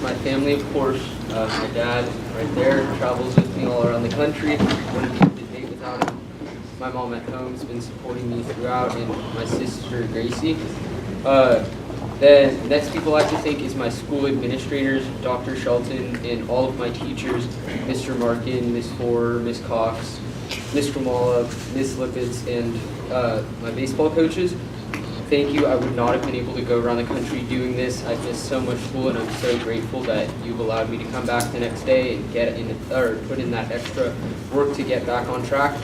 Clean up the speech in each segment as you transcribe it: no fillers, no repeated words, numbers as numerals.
my family, of course. My dad, right there, travels with me all around the country. Wouldn't be a debate without him. My mom at home has been supporting me throughout, and my sister, Gracie. The next people I like to thank is my school administrators, Dr. Shelton, and all of my teachers, Mr. Markin, Miss Forer, Miss Cox, Ms. Kamala, Ms. Lippitz, and my baseball coaches. Thank you. I would not have been able to go around the country doing this. I've missed so much school, and I'm so grateful that you've allowed me to come back the next day and put in that extra work to get back on track.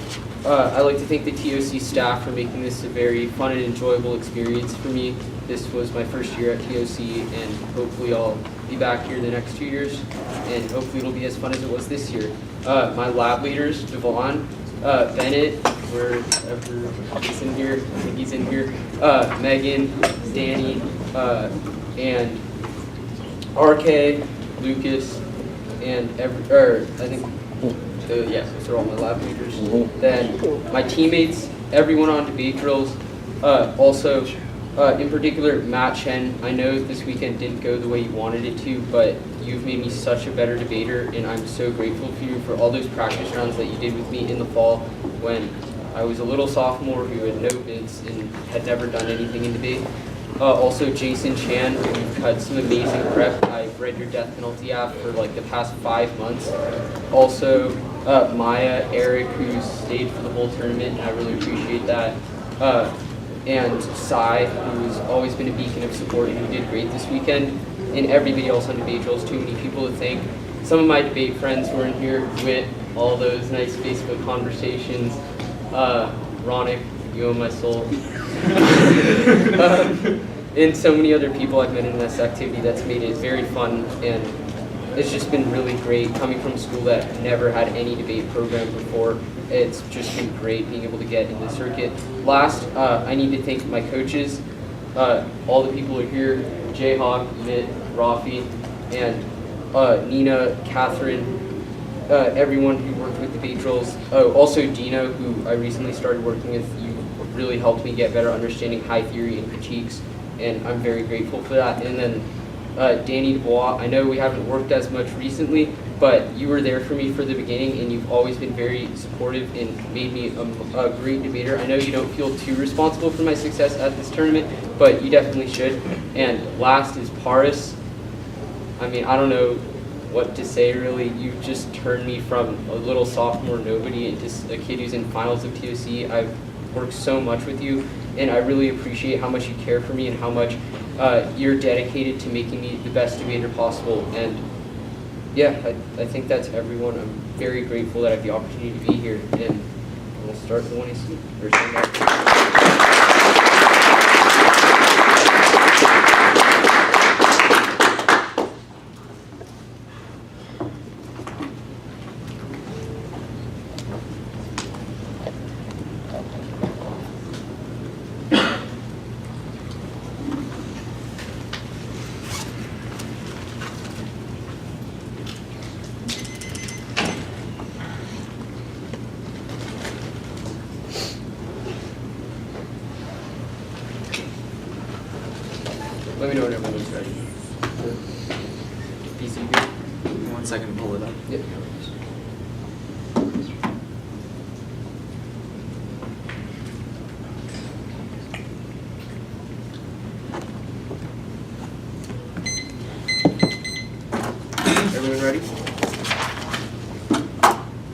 I'd like to thank the TOC staff for making this a very fun and enjoyable experience for me. This was my first year at TOC, and hopefully I'll be back here the next 2 years, and hopefully it'll be as fun as it was this year. My lab leaders, Devane, Bennett, wherever he's in here, I think he's in here, Megan, Danny, and RK, Lucas, and those are all my lab leaders. Then my teammates, everyone on debate drills, also in particular Matt Chen. I know this weekend didn't go the way you wanted it to, but you've made me such a better debater, and I'm so grateful for you for all those practice rounds that you did with me in the fall when I was a little sophomore who had no bids and had never done anything in debate. Also Jason Chan, you've had some amazing prep. I've read your death penalty app for like the past 5 months. Also Maya, Eric, who's stayed for the whole tournament, and I really appreciate that. And Sai, who's always been a beacon of support and who did great this weekend. And everybody else on debate drills, too many people to thank. Some of my debate friends who are in here, Wit, all those nice Facebook conversations. Ronick, you own my soul. And so many other people I've met in this activity that's made it very fun, and it's just been really great coming from a school that never had any debate program before. It's just been great being able to get in the circuit. Last, I need to thank my coaches, all the people who are here, Jayhawk, Mitt, Rafi, and Nina, Catherine, everyone who worked with debate drills. Oh, also Dino, who I recently started working with. You really helped me get better understanding high theory and critiques, and I'm very grateful for that. And then Danny Dubois, I know we haven't worked as much recently, but you were there for me for the beginning, and you've always been very supportive and made me a great debater. I know you don't feel too responsible for my success at this tournament, but you definitely should. And last is Paris. I mean, I don't know what to say really. You just turned me from a little sophomore nobody into a kid who's in finals of TOC. I've worked so much with you, and I really appreciate how much you care for me and how much you're dedicated to making me the best debater possible. And yeah, I think that's everyone. I'm very grateful that I have the opportunity to be here, and we'll start the 1AC. Let me know when everyone's ready. BZ. 1 second to pull it up. Yep. Everyone ready?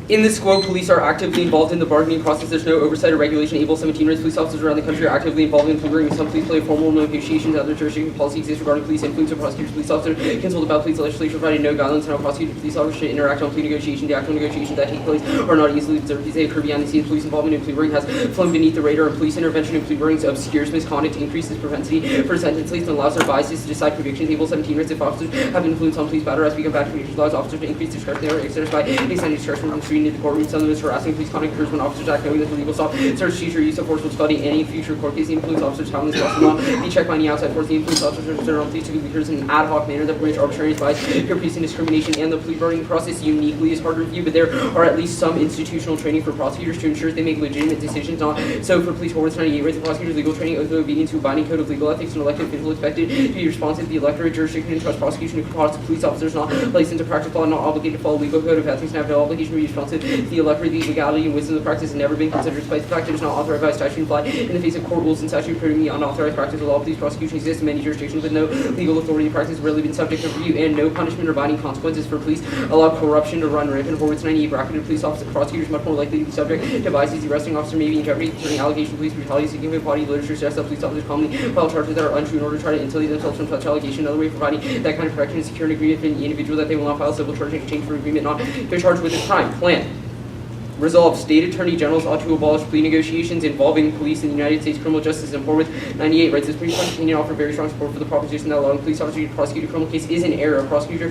In this quote, police are actively involved in the bargaining process. There's no oversight or regulation. Able 17 raised police officers around the country are actively involved in bargaining. Some police play formal negotiations. Other jurisdictions policy exists regarding police influence or prosecutors. Police officers consult about police legislation, providing no guidelines on how prosecutors police officers should interact on plea negotiations. The actual negotiations that take place are not easily observed. They occur behind the scenes. Police involvement in plea bargaining has flown beneath the radar, and police intervention in plea bargaining obscures misconduct, increases propensity for sentence leads, and allows their biases to decide convictions. Able 17 raised if officers have influence on police matter has become bad communications laws. Officers to increase discretion. They are exercised by extending discretion from 3 treating into courtroom. Some of this harassing police conduct occurs when officers act knowing that the legal stop starts future use of force will study any future court case. The police officers have this possible not be checked by any outside force. The police officers are on police to be occurs in an ad hoc manner that permits arbitrary bias, caprice, and discrimination, and the plea bargaining process uniquely is hard to review, but there are at least some institutional training for prosecutors to ensure they make legitimate decisions. Not so for police forwards 98 rates of prosecutors legal training, oath of obedience to a binding code of legal ethics, and elected official expected to be responsive to the electorate jurisdiction and trust prosecution of police officers not licensed to practice law, not obligated to follow legal code of ethics, and have no obligation to be responsive to the electorate. The legality and wisdom of the practice has never been considered, despite the fact that it is not authorized by statute and applied in the face of court rules and statute prohibiting the unauthorized practice of law. Police prosecution exists in many jurisdictions with no legal authority. The practice has rarely been subject to review, and no punishment or binding consequences for police allow corruption to run rampant. Forwards 98 bracketed police officers prosecutors much more likely to be subject to biases. The arresting officer may be in jeopardy concerning allegations of police brutality. Significant body literature suggests that police officers commonly file charges that are untrue in order to try to insulate themselves from such allegation. Another way of providing that kind of protection is secure an agreement between the individual that they will not file civil charge in exchange for agreement not to charge with a crime. Plan. Resolved, state attorney generals ought to abolish plea negotiations involving police in the United States criminal justice. And forward 98 writes, this pretty much opinion offer very strong support for the proposition that allowing police officers to prosecute a criminal case is an error. Prosecution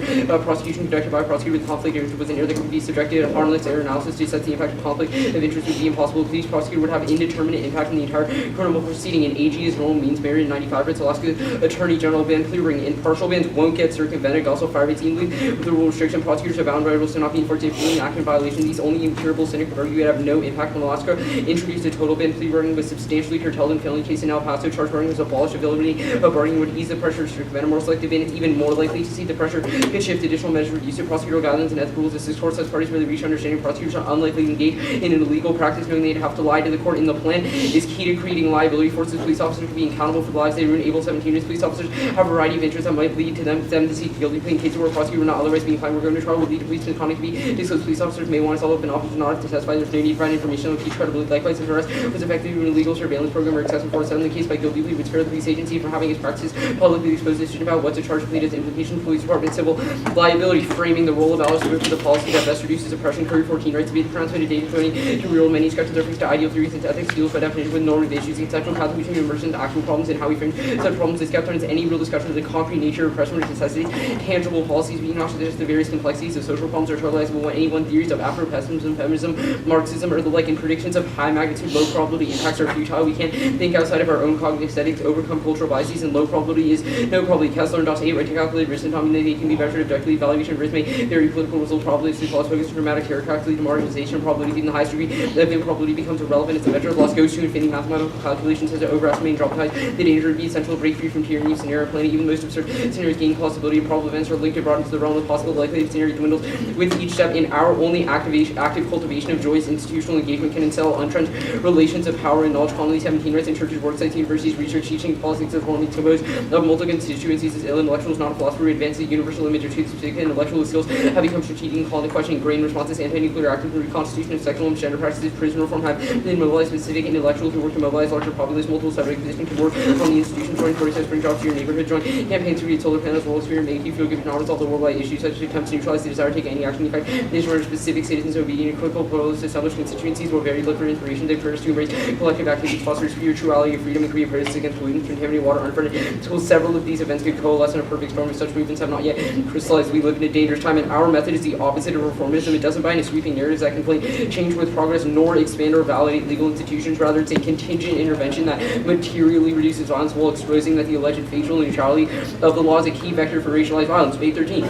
conducted by a prosecutor with conflict of interest was an error that could be subjected to harmless error analysis to assess the impact of conflict of interest would be impossible. The police prosecutor would have indeterminate impact on the entire criminal proceeding. And AG is normal means married in 95 writes, Alaska attorney general ban plea ring. Impartial bans won't get circumvented. Also fire rates easily with the rule restriction. Prosecutors are bound by rules to not be enforced if any act in violation. These only incurable cynic would argue would have no impact on Alaska. Introduced a total ban plea bargaining was substantially curtailed in felony case in El Paso. Charge bargaining was abolished. Availability of bargaining would ease the pressure, restrict a more selective ban. It's even more likely to see the pressure could shift additional measures, reduce procedural guidelines and ethical rules. Assist courts as parties really reach understanding. Prosecutors are unlikely to engage in an illegal practice knowing they'd have to lie to the court. In the plan is key to creating liability forces police officers to be accountable for the lives they ruin. Able 17 years police officers have a variety of interests that might lead to them to seek guilty plea in cases where a prosecutor would not otherwise be inclined. We're going to trial would lead to police misconduct to be disclosed. Police officers may want to follow up an officer not to testify. There's no need to find information that will teach credibility. Likewise, if arrest was effectively an illegal surveillance program or excessive force, settling the case by guilty plea would spare the police agency from having its practices publicly exposed. Decision about what to charge plead as implication. Police department civil liability, framing the role of Alice for the policy that best reduces oppression. Curry 14 writes to be the pronounced data showing to real many discussions reference to ideal theories and ethics deals by definition with normative issues. Conceptual contribution to immersion into actual problems and how we frame such problems is kept turns any real discussion of the concrete nature of oppression or necessity. Tangible policies being not just the various complexities of social problems are totalizable when any one theories of Afro-pessimism, feminism, Marxism, or the like, and predictions of high magnitude, low probability impacts are futile. We can't think outside of our own cognitive settings to overcome cultural biases, and low probability is no probability. Kessler and Dawson right to calculate risk and time they can be measured objectively. Evaluation of risk may vary. Political result probability to false focus, dramatic terror calculated marginalization, probability in the highest degree of improbability becomes irrelevant. It's a measure of loss goes to infinity. Mathematical calculations has to overestimate and dramatize the danger of the essential to break free from tyranny of scenario planning. Even most absurd scenarios gain possibility, and probable events are linked and brought into the realm of possible likelihood of scenario dwindles with each step. In our only active cultivation of joyous institutional engagement can ensell entrenched relations of power and knowledge. Commonly 17 writes in churches, worksites, universities, research, teaching, politics, and formally composed of multiple constituencies as ill intellectuals, not a philosopher who advances the universal image of truth, specific intellectual skills have become strategic and called into question. Grain responses, anti-nuclear active reconstitution of sexual and gender practices, prison reform have been mobilized. Specific intellectuals who work to mobilize larger populace, multiple subject positions to work on the institutions, join protests, bring jobs to your neighborhood, join campaigns to read solar panels, world sphere, make you feel good, not resolve the worldwide issues such as attempts to neutralize the desire to take any action in effect. These were specific citizens obedient and critical proposals to establish constituencies were very look for inspiration. They prayers to embrace collective activities, foster spirituality of freedom, and create protests against pollutants, contaminated water, unfriended schools. Several of these events could coalesce in a perfect storm. Such movements have not yet crystallized. We live in a dangerous time, and our method is the opposite of reformism. It doesn't buy into sweeping narratives that complain change with progress, nor expand or validate legal institutions. Rather, it's a contingent intervention that materially reduces violence while exposing that the alleged facial neutrality of the law is a key vector for racialized violence. Page 13.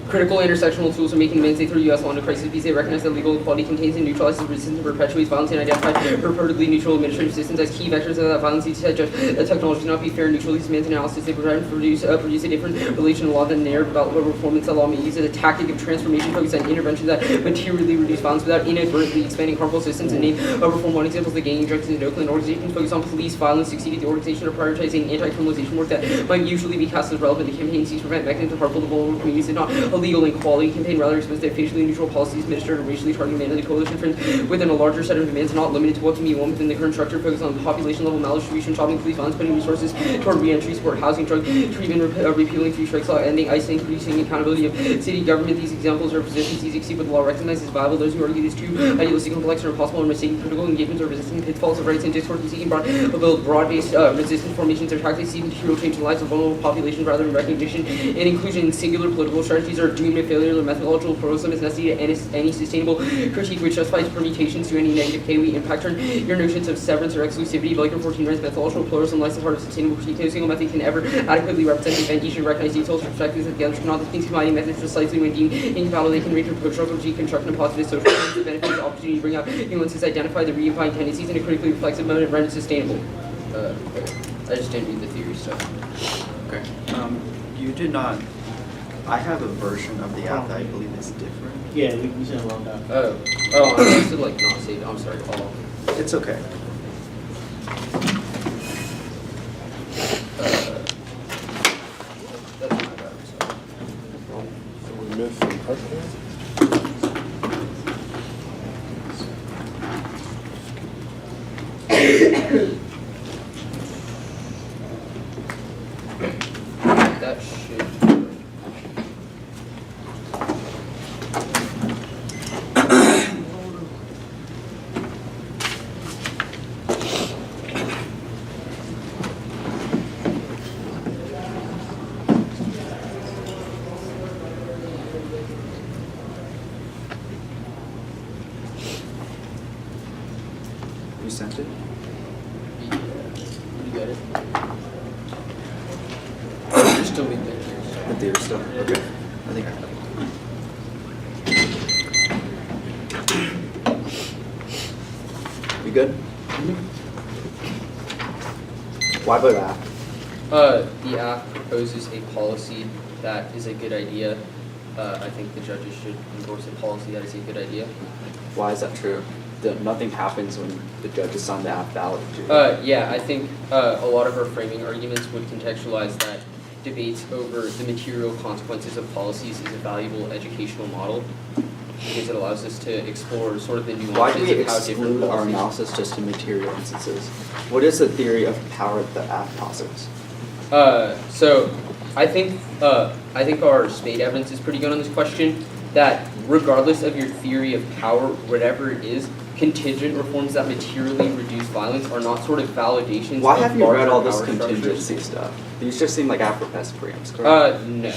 Critical intersectional tools for making demands through U.S. law into crisis BZ recognize that legal equality contains and neutralizes resistance and perpetuates violence and identify purportedly neutral administrative systems as key vectors of that violence. Each said judge that technology cannot be fair and neutral. These demands analysis they produce a different relation to law than narrative about what reformance that law may use as a tactic of transformation focused on interventions that materially reduce violence without inadvertently expanding harmful systems. And name of reform one example is the gang injustice in Oakland. Organizations focused on police violence succeeded the organization of prioritizing anti-criminalization work that might usually be cast as relevant to campaigns to prevent mechanisms of harmful to vulnerable communities and not illegal inequality. Campaign rather exposed that facially neutral policies administered a racially targeting man. The coalition friends within a larger set of demands, not limited to what can be won within the current structure, focused on population level maldistribution, stopping police violence, putting resources toward re-entry, support housing, drug treatment, repealing three strikes law, ending ICE, increasing accountability of city government. These examples are positions these exceed what the law recognizes as viable. Those who argue these too idealistic, complex, or impossible, or mistaken critical engagements, or resisting pitfalls of rights and discourse, seeking broad-based resistance formations or tactics seeking to hero change the lives of vulnerable populations rather than recognition and inclusion in singular political strategies are are doomed to failure. The methodological pluralism is necessary to any sustainable critique which justifies permutations to any negative K. We impact on your notions of severance or exclusivity. Like 14 writes, methodological pluralism lies at the heart of sustainable critique. No single method can ever adequately represent the event. Each should recognize details, perspectives, and the others cannot distinct combining methods precisely when deemed incompatible. They can reach a constructive construct and positive social the benefits, the opportunity to bring out nuances, identify the redefined tendencies in a critically reflexive mode and render it sustainable. Okay. I just didn't read the theory stuff. Okay. You did not. I have a version of the app that I believe is different. Yeah, we sent a long time. Oh, I supposed to like not save it. I'm sorry, Paul. It's okay. That's my bad. I'm sorry. So we missed some parking. That should. You sent it? You got it? Just delete that here. The theory stuff. Okay. I think I have it. You good? Why about app? The app proposes a policy that is a good idea. I think the judges should endorse a policy that is a good idea. Why is that true? Nothing happens when the judges sign the app ballot. Yeah, I think a lot of our framing arguments would contextualize that debates over the material consequences of policies is a valuable educational model because it allows us to explore sort of the nuances Why do we of how different exclude our policies. analysis just to material instances? What is the theory of power that the app posits? So I think our spade evidence is pretty good on this question. That regardless of your theory of power, whatever it is, contingent reforms that materially reduce violence are not sort of validations. Why of have you read all larger this power contingency structures. stuff? These just seem like AfroPest preamps, correct? No,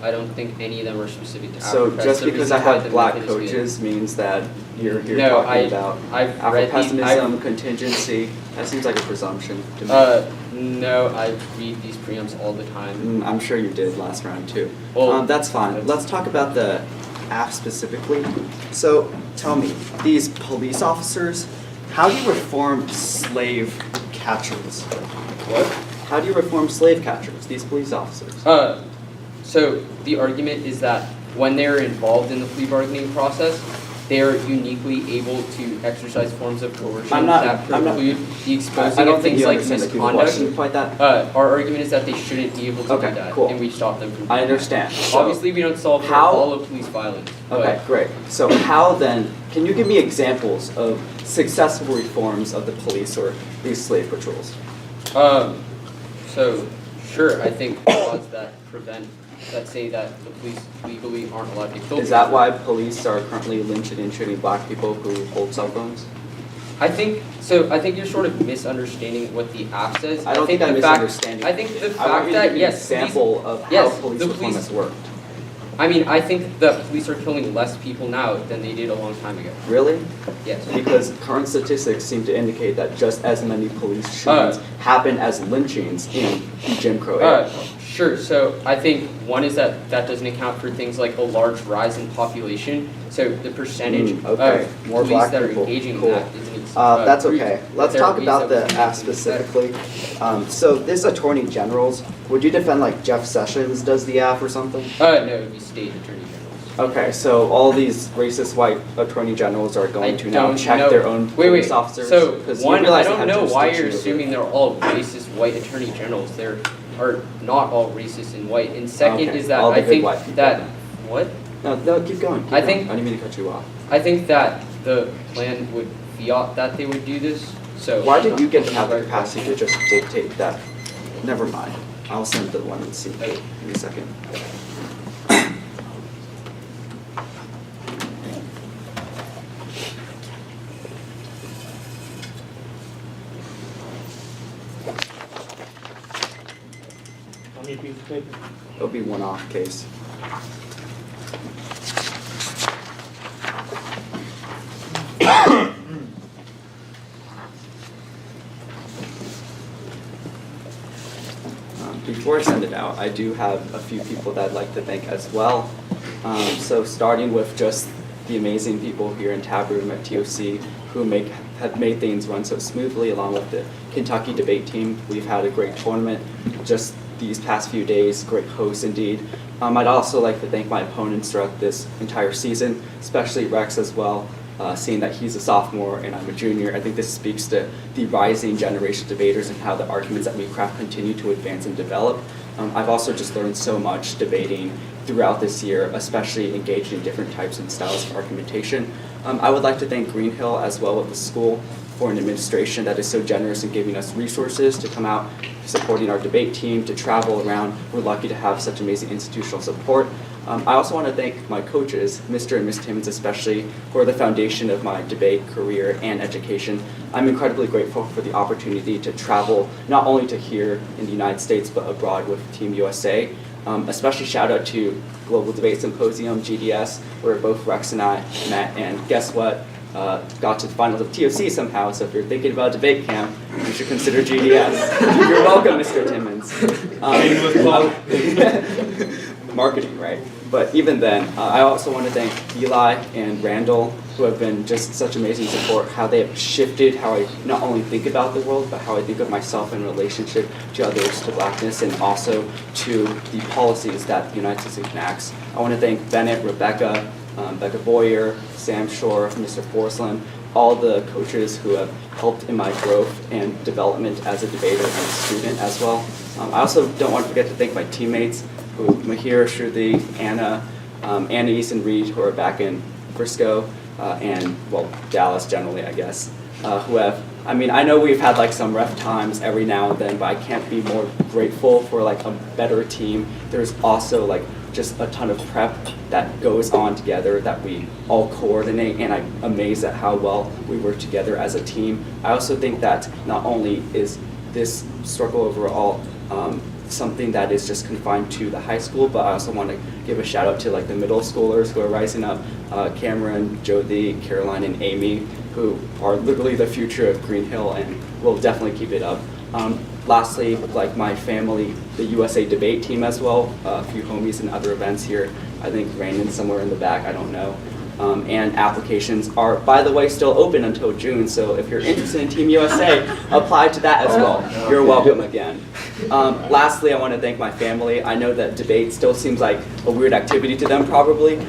I don't think any of them are specific to So AfroPest. just The because reason I why have the black method is good. coaches means that you're No, talking about I've read these. Afropessimism, contingency. That seems like a presumption to me. No, I read these preamps all the time. I'm sure you did last round too. Well, That's fine. Let's talk about the app specifically. So tell me, these police officers, how do you reform slave catchers? What? How do you reform slave catchers, these police officers? So the argument is that when they're involved in the plea bargaining process, they are uniquely able to exercise forms of coercion that preclude the exposing I don't of think things you like understand the misconduct. question quite that. Our argument is that they shouldn't be able to Okay, do that, cool. and we stop them from doing I understand. that. So- Obviously, we don't solve for how- all of police violence. Okay, great. So how then, can you give me examples of successful reforms of the police or these slave patrols? So, sure, I think laws that say that the police legally aren't allowed to kill people. Is that why police are currently lynching and shooting black people who hold cell phones? I think you're sort of misunderstanding what the app says. I don't think I'm the fact- misunderstanding. I think the I want fact you to that give me an yes, example of how yes, police the reform police- has worked. I mean, I think that police are killing less people now than they did a long time ago. Really? Yes. Because current statistics seem to indicate that just as many police shootings happen as lynchings in the Jim Crow era. Sure. So I think one is that doesn't account for things like a large rise in population. So the percentage okay. of More police black that people. are engaging Cool. in that isn't. That's proved. okay. Let's There are talk ways about that the we app can do better. specifically. So this attorney generals, would you defend like Jeff Sessions does the app or something? No, it would be state attorney generals. Okay, so all these racist white attorney generals are going to now check their own police officers? So 'Cause you one, I realize they don't have know why jurisdiction you're over- assuming they're all racist white attorney generals. They're are not all racist and white. And second Okay, is that all the I good think white people that then. what? No, keep going. I think- I didn't mean to cut you off. I think that the plan would fiat that they would do this. So Why did you get to have the capacity to just dictate that? Never mind. I'll send the one and see. Give me a second. How many pieces of paper? It'll be one off case. before I send it out, I do have a few people that I'd like to thank as well. So starting with just the amazing people here in Tab Room at TOC who have made things run so smoothly, along with the Kentucky debate team. We've had a great tournament just these past few days, great hosts indeed. I'd also like to thank my opponents throughout this entire season, especially Rex as well. Seeing that he's a sophomore and I'm a junior, I think this speaks to the rising generation of debaters and how the arguments that we craft continue to advance and develop. I've also just learned so much debating throughout this year, especially engaging in different types and styles of argumentation. I would like to thank Greenhill as well with the school for an administration that is so generous in giving us resources to come out, supporting our debate team, to travel around. We're lucky to have such amazing institutional support. I also want to thank my coaches, Mr. and Ms. Timmons especially, for the foundation of my debate career and education. I'm incredibly grateful for the opportunity to travel not only to here in the United States but abroad with Team USA. Especially shout out to Global Debate Symposium, GDS, where both Rex and I met, and guess what? Got to the finals of TOC somehow, so if you're thinking about a debate camp, you should consider GDS. You're welcome, Mr. Timmons. Marketing, right? But even then, I also want to thank Eli and Randall, who have been just such amazing support, how they have shifted how I not only think about the world, but how I think of myself in relationship to others, to Blackness, and also to the policies that the United States enacts. I want to thank Bennett, Rebecca, Becca Boyer, Sam Shore, Mr. Forsland, all the coaches who have helped in my growth and development as a debater and a student as well. I also don't want to forget to thank my teammates, Mahir, Shruti, Anna, Anais, and Reed, who are back in Frisco, and, well, Dallas generally, I guess, who have, I mean, I know we've had like some rough times every now and then, but I can't be more grateful for like a better team. There's also like just a ton of prep that goes on together that we all coordinate, and I'm amazed at how well we work together as a team. I also think that not only is this struggle overall something that is just confined to the high school, but I also want to give a shout out to like the middle schoolers who are rising up, Cameron, Jody, Caroline, and Amy, who are literally the future of Greenhill and will definitely keep it up. Lastly, like my family, the USA debate team as well, a few homies and other events here. I think Brandon's somewhere in the back, I don't know. And applications are, by the way, still open until June, so if you're interested in Team USA, apply to that as well. You're welcome again. Lastly, I want to thank my family. I know that debate still seems like a weird activity to them probably.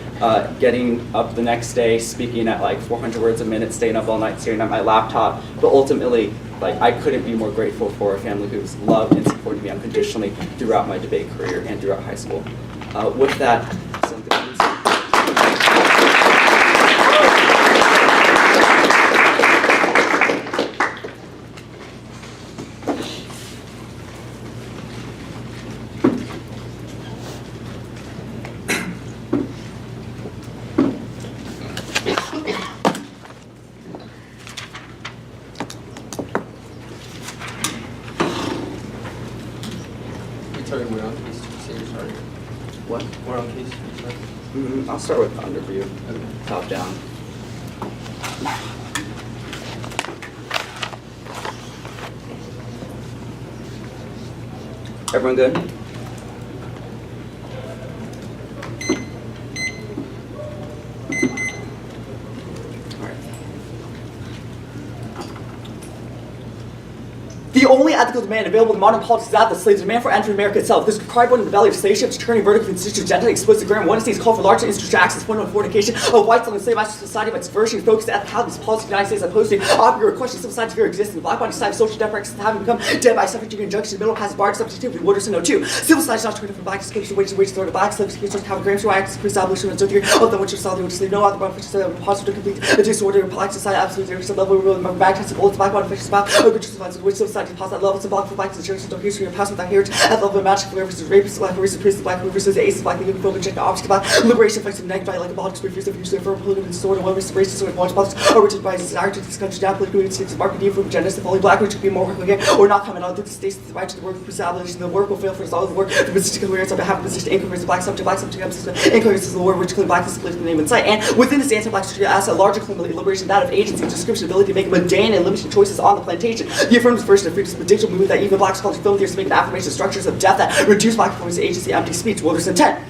Getting up the next day, speaking at like 400 words a minute, staying up all night, staring at my laptop, but ultimately, like, I couldn't be more grateful for a family who's loved and supported me unconditionally throughout my debate career and throughout high school. With that, We're on case two, say sorry. What? We're on case two, sorry. I'll start with underview, top down. Everyone good? All right. The only ethical demand available in modern politics is that the slaves demand for entering America itself. This required one in the belly of slave ships, turning vertical institutions, gently explicit grammar. One states call for larger institutional access, point of fornication of whites on the slave master society by subversion and focus at how these policies in the United States opposed to obvious question civil society very existence. The black body society social democrats having become dead by suffrage injunction, middle class barred substitute with Wooders and O2. Civil society is not turning from black escapes wages of the black slaves, have grams for acts, pre-establishment and so here, of the which society which leave no other body which is possible to complete a disorder in black society absolutely some level of real back to the black body which is about a good which society past that level to block for black to church, don't history and past without heritage at the level of magic for versus rapists, black versus priests, black versus aces, black living folk and check the opposite black liberation fights and negative like a body to refuse of usually for political disorder, one restoration sort of watch politics, or which is by desire to this country down political states market for genders, the only black which could be more work again, or not coming out to the states the right to the work of establishing the work will fail for all the work the position coherence on behalf of position income versus black subject incoherence is the war which claim black is political name and sight, and within this anti-black strategy as a larger claim of liberation that of agency, description, ability to make mundane and limited choices on the plantation. The affirmative version freedoms of digital movement that even black scholars film theorists make the affirmation structures of death that reduce black performance to agency, empty speech, wilderness intent.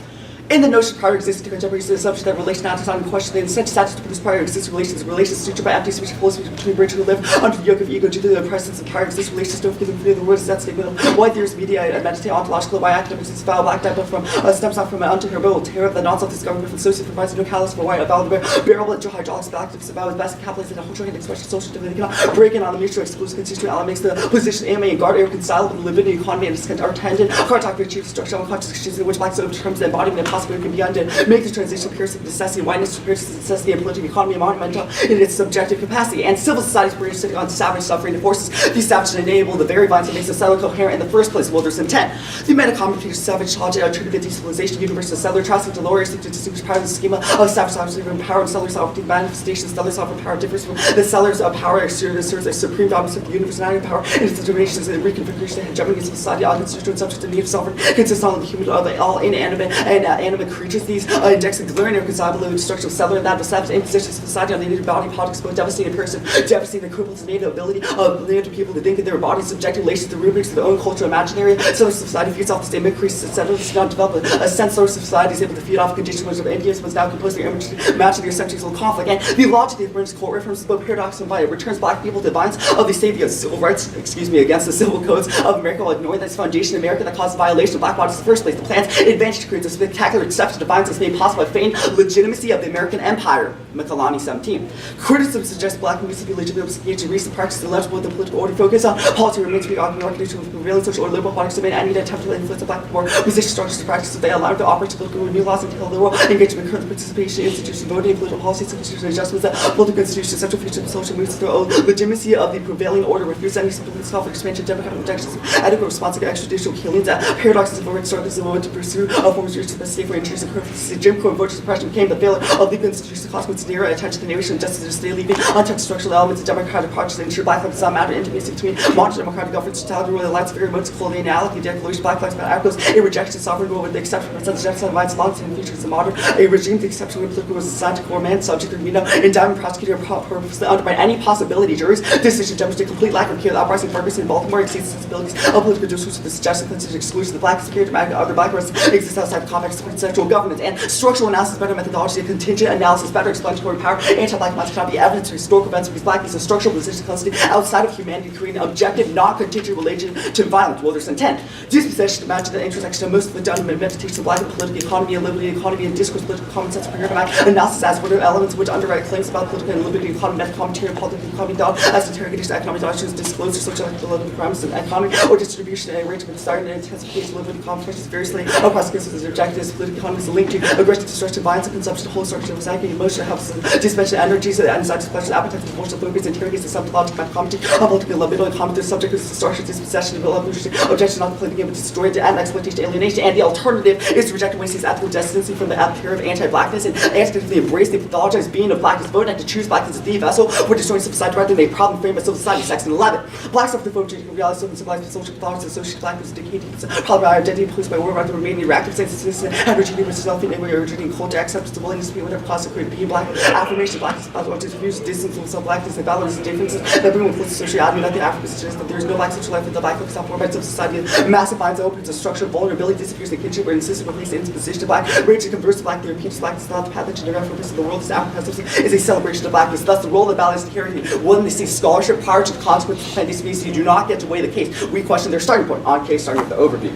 In the notion of prior existing contemporaries, the assumption that relationality is not in question, the incentive status to produce prior existing relations structured by empty speech and full speech between bridge who live under the yoke of ego due to the presence of prior existing relations don't forget the word is that statement of white theorists, media, and meditate ontological by academics is foul black type from stems out from an unterrible terror of the non-self government with associated provides no catalyst for white about bearable and hydraulics activists about his best capitalism and a whole expression social dividend cannot break in on the mutual exclusive constituent element makes the position AMA and guard irreconcilable with the living economy and its are tendon hard talk for achieve structure unconscious exchanges in which blacks overcomes the embodiment and possibility can be undone. Make the transition of piercing necessity, whiteness to piercing necessity, and political economy monumental in its subjective capacity. And civil society's branch sitting on savage suffering and forces the savage to enable the very violence that makes the settler coherent in the first place, wilderness intent. The meta-common between savage logic, alternative decivilizaation, universal settler, trusting to lower to distinguish power of the schema of savage sovereignty, power and settler sovereignty manifestation, settler sovereign power differs from the seller's power serves as supreme dominance of the universality power and its determinations and reconfiguration and hegemony of society, all constituent subject to need of sovereign, consistent on the human of all inanimate and animate creatures. These indexing glaring irreconcilable with structure of settler and that of savage impositions of society on the native body politics, both devastating person, devastating the cripples native ability of native people to think of their bodies, subjective relations to the rubrics of their own cultural imaginary. Settler society feeds off the state increases, settlers does not develop a sense source of society is able to feed off conditions of Indians was now composed their image to match their centuries old conflict. And the logic of the British court references both paradox and violence. It returns black people to violence of the state against civil rights, against the civil codes of America while ignoring this foundation in America that caused violation of black bodies in the first place. The plan's advantage to create a spectacular exception to violence is made possible by feigned legitimacy of the American empire. Michelani 17. Criticism suggests black music be legitimate engaged in recent practices illegible with the political order focus on politics remains to be argued with prevailing social or liberal politics domain and need to attempt to influence the black more position structures and practices they allow to operate to political new laws and tell the world engagement current participation institutions voting political policies institutional adjustments that political institutions central features of social movements through legitimacy of the prevailing order refuse any simple self-expansion democratic objections adequate response to extrajudicial killings that paradoxes of overall struggles in order to pursue forms of the state for interests and purposes. Jim Crow voter suppression became the failure of legal institutions consequences near attention to the nation justice to stay leaving untouched structural elements of democratic parties that ensure black lives does not matter intimacy between modern democratic governance totality where the lights very modes call the anality declaration black lives matter echoes a rejection of sovereign rule with the exception of sense genocide violence long in features of modern a regime the exception with political was assigned to core man subject of indictment prosecutor purposely undermine any possibility juries decision demonstrate complete lack of care the uprising purpose in Baltimore exceeds sensibilities of political discourse with the suggestion considered exclusion of the black security of other black races exists outside the context of consensual governance and structural analysis better methodology and contingent analysis better explanatory power anti-black minds cannot be evidence to historical events because blackness is structural position custody outside of humanity creating an objective non-contingent relation to violence wilderness intent dispossession imagine the intersection of most of the done meditation of black and political economy and liberty economy and discourse political common sense paradigmatic analysis as what are elements which underwrite claims about political and liberty economy method commentary and political economy thought as interrogation economic doctrines disclosure social political parameters of economy or distribution and arrangement starting and intensification of liberty conflicts variously of prosecutions as objectives political economy is linked to aggression destruction violence and consumption whole structure of psyche emotional helps dispensation energies and anxiety pleasure appetite for emotional focus interrogates the subtological commentary of political libido and comment the subject is destruction dispossession of evolution objection not playing the game but destroy it and exploitation alienation and the alternative is to reject Wednesday's ethical destinancy from the theory of anti-blackness and actively embrace the pathologized being of blackness vote and to choose blackness as the vessel for destroying civil society rather than a problem framed by civil society section 11 black suffer the vote changing reality so civilized social pathology associated blackness decayed probably by identity posed by war rather than remaining reactive senses and heterogeneity with self-in every originating culture acceptance the willingness to be whatever class of being black affirmation blackness about what is refused distance from self-blackness and balance and differences that bring with close sociality like the African suggests that there is no black social life with the black focus on form of society massive binds opens a structure vulnerability disappears the kinship where insistent replace inposition of black rage to converse to black therapeutic blackness not the pathogen the reference of the world is African is a celebration of blackness thus the role of the ballot is to carry one they see scholarship prior to the consequences of planting species you do not get to weigh the case we question their starting point on case starting with the overview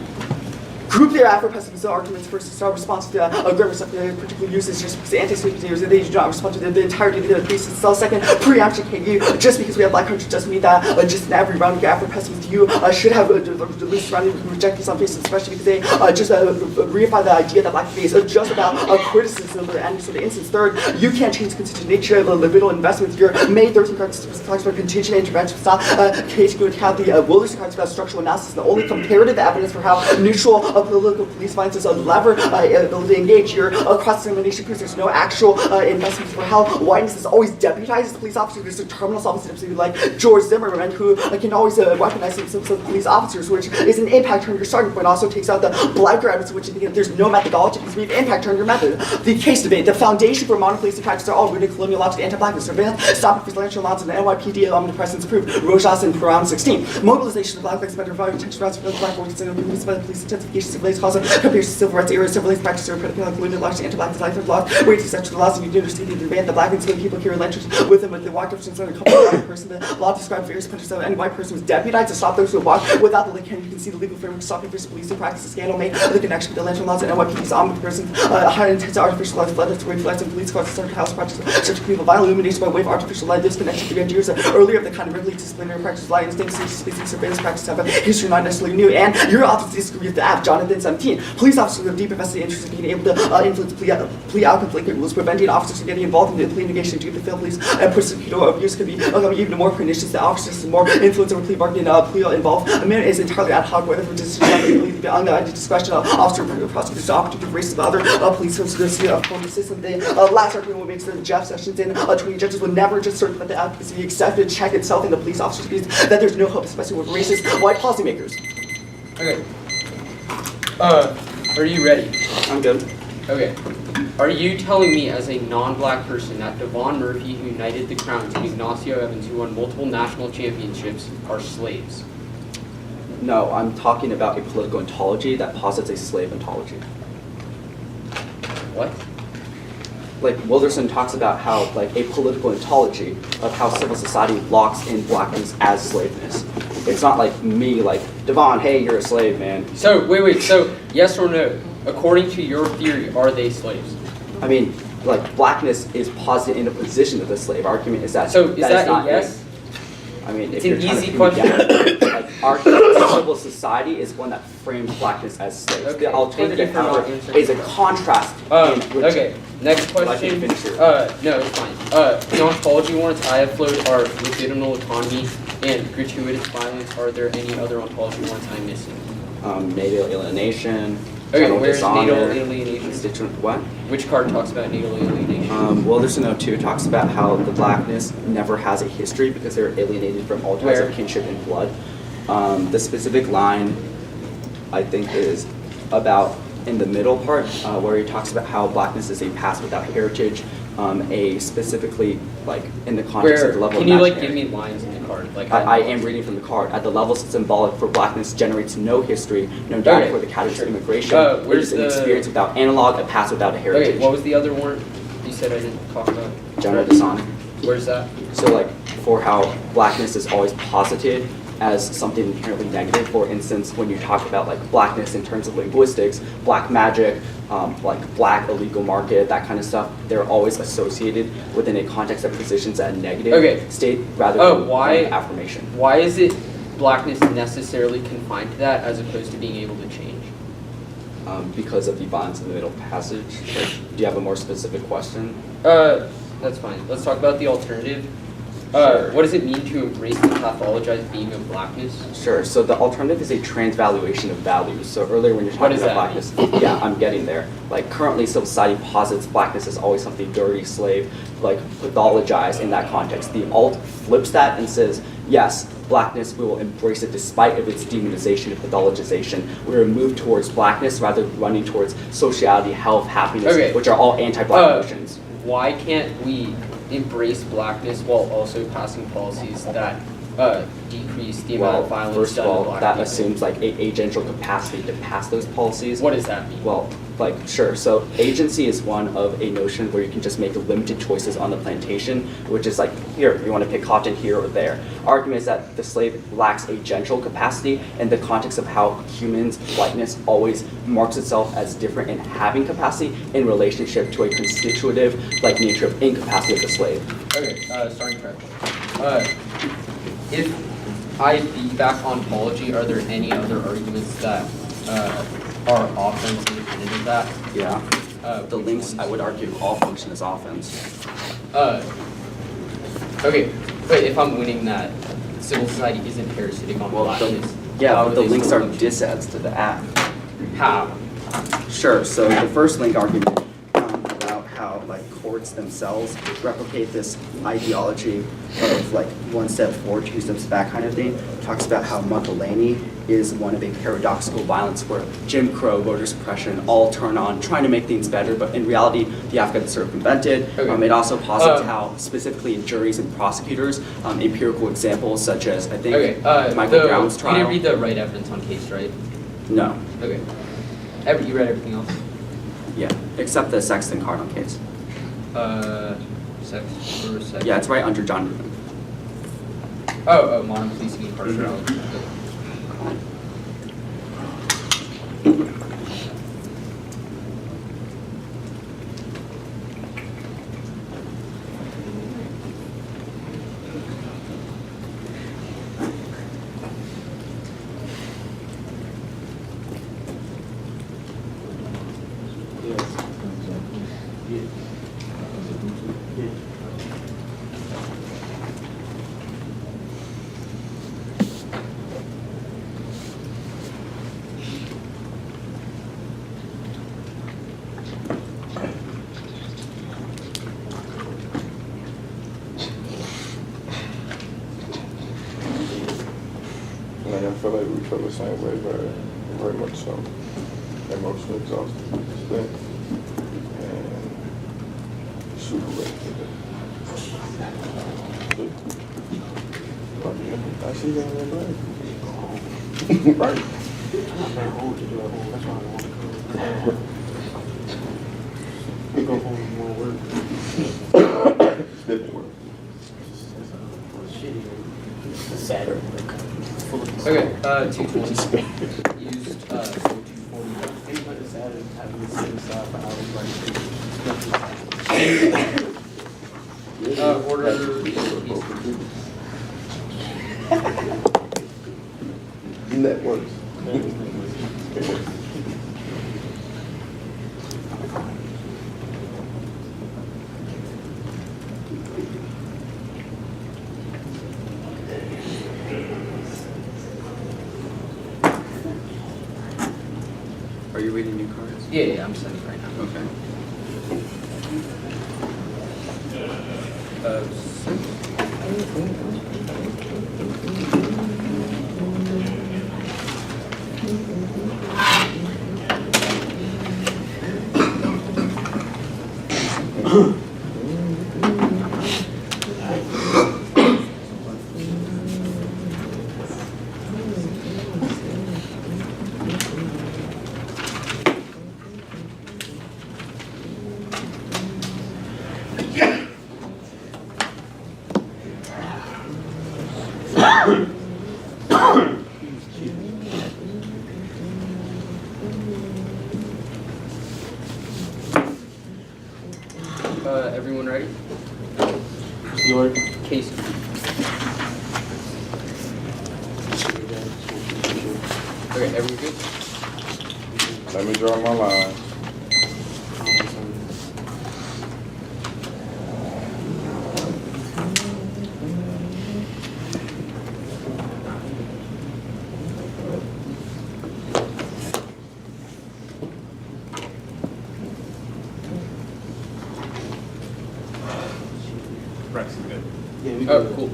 group their Afro-pessimist arguments first to start response to aggressive stuff they particularly uses just because the anti-sweep theories they do not respond to the entirety of the case itself. Second, preemption KU just because we have black country doesn't mean that just in every round of Afro-pessimist you should have at least round who reject these on faces, especially because they just reify the idea that black face is just about criticism and so the instance. Third, you can't change the contingent nature of the libido investments. Your May 13th talks about contingent intervention style case going to have the wilderness talks about structural analysis. The only comparative evidence for how neutral political police finds as a lever ability to engage your cross-examination because there's no actual investment for how whiteness is always deputized as a police officer. There's a terminal officer like George Zimmerman who can always recognize themselves as police officers, which is an impact turn your starting point. Also takes out the black grabbers, which there's no methodology because we have impact turn your method. The case debate, the foundation for modern policing practice are all rooted in colonial logic, anti-blackness, surveillance, stopping presidential laws, and the NYPD omnipresence approved Rojas in round 16. Mobilization of black lives matter, reviving attention routes for black workers, and police by the police intensification, civilians, cause compares to civil rights era, civilians practice are critical, colonial logic, anti-black life of laws, where it's essential laws, and you understand the demand the black and enslaved people carry lanterns with them, with the walked up since a couple of black person. The law described various punches of any white person was deputized to stop those who walk without the link. You can see the legal framework stopping official policing practice. The scandal made the connection with the lantern laws and NYPD's omnipresent, high intense artificial light, flooded to flights and police cars, certain house practice, such people, violent illumination by way of artificial light. This connection began years earlier of the kind of regularly disciplinary practice, light instincts, species, surveillance practice have a history not necessarily new. And your office disagree with the app, Jonathan 17. Police officers have deep invested interest in being able to influence plea outcome delinquent rules, preventing officers from getting involved in the plea negotiation due to failed police and prosecutorial abuse could be even more pernicious. The officers and more influence over plea bargaining, plea involvement is entirely ad hoc, whether it's just unguided discretion of officer prosecutors, opportunity race of other police officers from the system. The last argument makes that Jeff Sessions and attorney judges would never just certain that the advocacy be accepted, check itself in the police officers because that there's no hope, especially with racist white policymakers. Okay. Are you ready? I'm good. Okay. Are you telling me as a non-black person that Devane Murphy, who knighted the crown, and Ignacio Evans, who won multiple national championships, are slaves? No, I'm talking about a political ontology that posits a slave ontology. What? Like Wilderson talks about how like a political ontology of how civil society locks in blackness as slaveness. It's not like me like, Devane, hey, you're a slave, man. So, wait, so yes or no? According to your theory, are they slaves? I mean, like blackness is posited in a position of the slave. Argument is that So is that not a yes? I mean, It's if an you're trying easy to question. like our civil society is one that frames blackness as slaves. Okay, The alternative, thank you for not however, answering is a the contrast. Okay, next Would I question. finish here? No, it's fine. The ontology warrants I have floated are legitimal autonomy and gratuitous violence. Are there any other ontology warrants I'm missing? Natal alienation. Okay, general where's dishonor, natal alienation? Constituent what? Which card talks about natal alienation? Wilderson 02 talks about how the blackness never has a history because they're alienated from all ties Where? of kinship and blood. The specific line, I think, is about in the middle part where he talks about how blackness is a past without heritage, a specifically like in the context of the level Can of you like nationality. give me lines in the card? Like I am reading from the card. At the levels symbolic for blackness generates no history, no data Okay, for the categories sure. of immigration. It Where's is an the- experience without analog, a past without a heritage. Okay, what was the other warrant you said I didn't talk about? General dishonor. Where's that? So like for how blackness is always posited as something inherently negative. For instance, when you talk about like blackness in terms of linguistics, black magic, like black illegal market, that kind of stuff, they're always associated within a context that positions a negative state rather than an affirmation. Why is it blackness necessarily confined to that as opposed to being able to change? Because of the violence in the middle passage. Like, do you have a more specific question? That's fine. Let's talk about the alternative. Sure. What does it mean to embrace the pathologized being of blackness? Sure. So the alternative is a transvaluation of values. So earlier when you're talking about blackness, yeah, I'm getting there. Like currently civil society posits blackness as always something dirty, slave, like pathologized in that context. The alt flips that and says, yes, blackness, we will embrace it despite of its demonization and pathologization. We will move towards blackness rather than running towards sociality, health, happiness, which are all anti-black notions. Why can't we embrace blackness while also passing policies that decrease the amount of violence first of done to all, black that people? assumes like a agential capacity to pass those policies. What does that mean? Well, like, sure. So agency is one of a notion where you can just make limited choices on the plantation, which is like, here, you want to pick cotton here or there. Argument is that the slave lacks agential capacity in the context of how humans, whiteness, always marks itself as different in having capacity in relationship to a constitutive, like, nature of incapacity of the slave. Okay, starting correct. If I feedback ontology, are there any other arguments that are offense independent of that? Yeah. The links, I would argue, all function as offense. Okay, but if I'm winning that, civil society isn't parasitic on blackness. But the links are disads to the act. How? Sure. So the first link argument about how like courts themselves replicate this ideology of like one step forward, two steps back kind of thing, talks about how Muckalany is one of a paradoxical violence where Jim Crow, voter suppression, all turn on trying to make things better, but in reality, the Afghans are circumvented. Okay. It also posits how, specifically in juries and prosecutors, empirical examples such as, I think, Michael Brown's trial. You didn't read the right evidence on case, right? No. Okay. You read everything else? Yeah, except the Sexton Cardinal case. Sex. Yeah, it's right under John Rubin. Oh, modern policing and partiality. Like I feel like we feel the same way, very much so. Emotionally exhausted, spent, and super ready for that. I see that in your bag. Right. I'm not old to do at home. That's why I want to go. We go home and more work. It's different work. It's shitty. It's Saturday. It's full of Okay, 220. Used 240. Anybody Saturday having to sit aside for hours like Order. Networks. Are you reading new cards? Yeah, I'm sending right now. Okay. Everyone ready? Your Case. Okay, everyone good? Let me draw my line. Cool.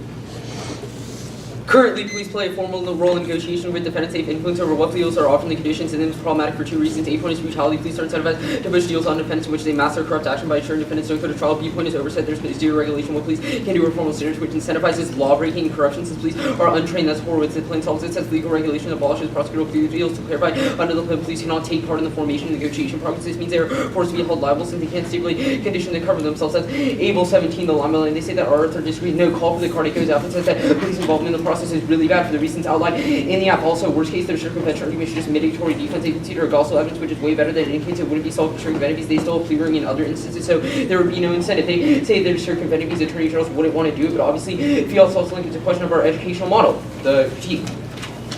Currently, police play a formal role in negotiation with defendants. They have influence over what deals are offered in the conditions, and then it's problematic for two reasons. A point is brutality. Police are incentivized to push deals on defendants in which they master corrupt action by ensuring defendants don't go to trial. B point is oversight. There's zero regulation what police can do or formal standards, which incentivizes law breaking and corruption since police are untrained. That's for which the plain solves it. Says legal regulation abolishes prosecutorial plea deals to clarify under the police cannot take part in the formation and negotiation process. This means they are forced to be held liable since they can't stipulate conditions to cover themselves. That's Able 17, the line, and they say that our author disagrees. No call for the card. It goes out and says that police involvement in the process is really bad for the reasons outlined in the app. Also, worst case, their circumvention argument should just mitigatory defense. They consider also evidence, which is way better than in case it wouldn't be self-circumvented because they still have clearing in other instances. So there would be no incentive. They say they're circumvented because attorney generals wouldn't want to do it. But obviously, if you also link it's a question of our educational model, the critique.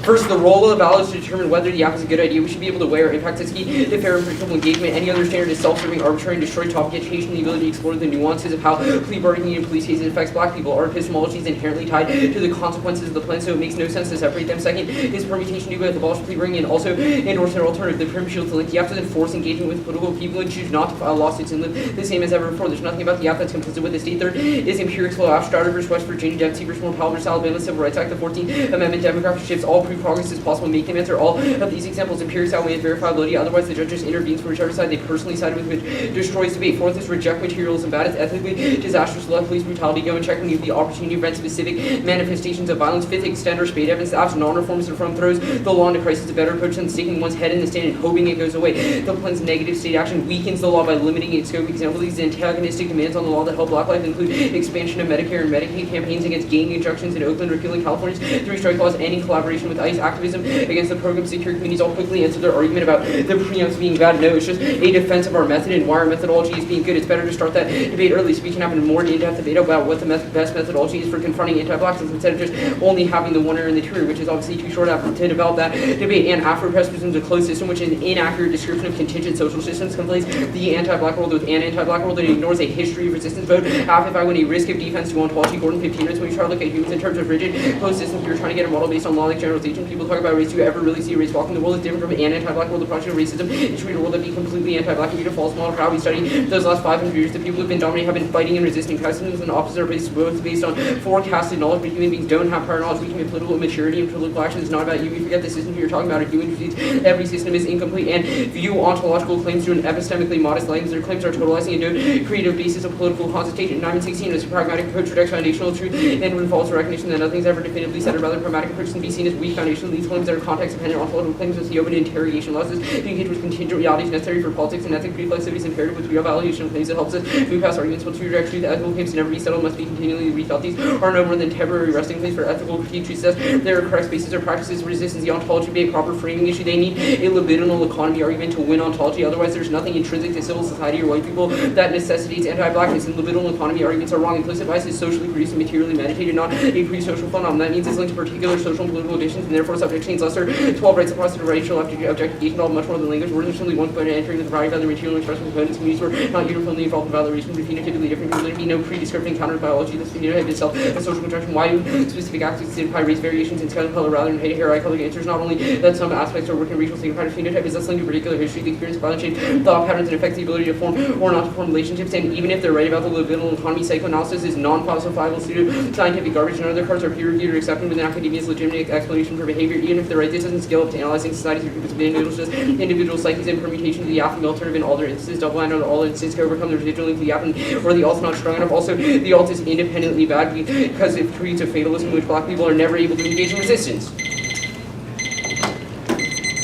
First, the role of the ballot is to determine whether the app is a good idea. We should be able to weigh our impact as key to fair and predictable engagement. Any other standard is self-serving, arbitrary, and destroy topic education, the ability to explore the nuances of how plea bargaining and police cases affects black people. Our epistemology is inherently tied to the consequences of the plan, so it makes no sense to separate them. Second is permutation to both abolish plea bargaining and also endorse an alternative. The prim shield to link the app to enforce engagement with political people and choose not to file lawsuits and live the same as ever before. There's nothing about the app that's complicit with the state. Third is empirical Abstract versus West Virginia, Dempsey versus Moore, Powell versus Alabama, Civil Rights Act, the 14th Amendment, demographic shifts, all prove progress is possible. Make them answer all of these examples. Empirics outweigh verifiability, otherwise the judge just intervenes for whichever side they personally sided with, which destroys debate. Fourth is reject materialism, bad, it's ethically disastrous, let police brutality go and check when you have the opportunity to prevent specific manifestations of violence. Fifth, extend or spade evidence. The app's non-reformist reform throws the law into crisis, a better approach than sticking one's head in the sand and hoping it goes away. The plan's negative state action weakens the law by limiting its scope. Example, these antagonistic demands on the law that help black life include expansion of Medicare and Medicaid, campaigns against gang injunctions in Oakland, repealing California's three-strike laws, ending collaboration with ICE, activism against the program secure communities. All quickly answer their argument about the preamps being bad. No, it's just a defense of our method and why our methodology is being good. It's better to start that debate early so we can have a more in-depth debate about what the best methodology is for confronting anti-blackness instead of just only having the one and the two, which is obviously too short to develop that debate. And Afro-Press presumes a closed system, which is an inaccurate description of contingent social systems, conflates the anti-black world with an anti-black world, and ignores a history of resistance. Vote half if I win a risk of defense to ontology. Gordon 15 minutes when you try to look at humans in terms of rigid closed systems. You're trying to get a model based on law-like generalization. People talk about race. Do you ever really see a race walk in the world? It's different from an anti-black world. The project of racism is to read a world that be completely anti-black and be a false model for how we study those last 500 years. The people who've been dominating have been fighting and resisting. Customs and opposites are both based on forecasted knowledge, but human beings don't have prior knowledge. We can be political immaturity and political action is not about you. We forget the system you're talking about. If you introduce every system is incomplete and view ontological claims through an epistemically modest lens. Their claims are totalizing and don't create a basis of political consultation. 916 is a pragmatic approach rejects foundational truth and when false recognition that nothing's ever definitively said, or rather pragmatic approach can be seen as weak foundation. These claims that are context dependent on political claims with the open interrogation losses to engage with contingent realities necessary for politics and ethics. Reflexivity is imperative with real validation of claims that helps us move past arguments. Once we reject truth, ethical claims to never be settled must be continually rethought. These are no more than temporary resting place for ethical critique. She says there are correct spaces or practices of resistance. The ontology be a proper framing issue. They need a libidinal economy argument to win ontology. Otherwise, there's nothing intrinsic to civil society or white people that necessitates anti-blackness. And libidinal economy arguments are wrong. Implicit bias is socially produced and materially meditated, not a pre-social phenomenon. That means it's linked to particular social and political conditions, and therefore subject chains lesser 12 rights across the racial objectification of much more than language. Words are simply one component entering with a variety of other material expression components. Communities were not uniformly involved in valorization, but phenotypically different. There would be no pre-descriptive encounter biology. This phenotype itself a social construction. Why do specific aspects identify race variations in skin color rather than hair eye color? The answer is not only that some aspects are working racial signified phenotype is thus linked to particular history, the experience, violent change, thought patterns, and affects the ability to form or not to form relationships. And even if they're right about the libidinal economy, psychoanalysis is non-falsifiable pseudo-scientific garbage, and other parts are peer-reviewed or accepted within academia's legitimate explanation for behavior. Even if they're right, this doesn't scale up to analyzing society through groups of individuals, just individual psyches and permutation to the affirmative alternative in all their instances. Double-blind or all instances can overcome the residual link to the affirmative, or the alt's not strong enough. Also, the alt is independently bad because it creates a fatalism in which black people are never able to engage in resistance.